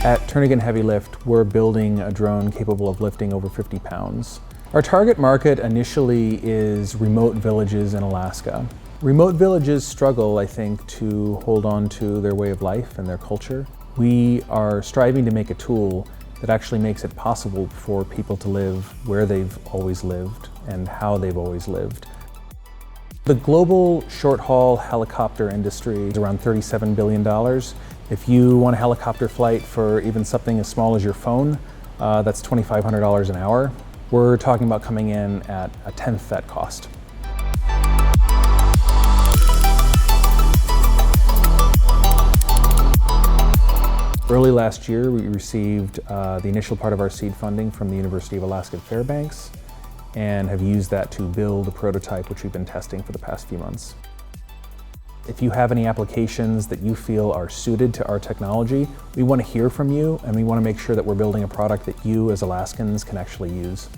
At Turnagain Heavy Lift, we're building a drone capable of lifting over 50 pounds. Our target market initially is remote villages in Alaska. Remote villages struggle, I think, to hold on to their way of life and their culture. We are striving to make a tool that actually makes it possible for people to live where they've always lived and how they've always lived. The global short-haul helicopter industry is around $37 billion. If you want a helicopter flight for even something as small as your phone, that's $2,500 an hour. We're talking about coming in at a tenth that cost. Early last year, we received the initial part of our seed funding from the University of Alaska at Fairbanks and have used that to build a prototype which we've been testing for the past few months. If you have any applications that you feel are suited to our technology, we want to hear from you, and we want to make sure that we're building a product that you as Alaskans can actually use.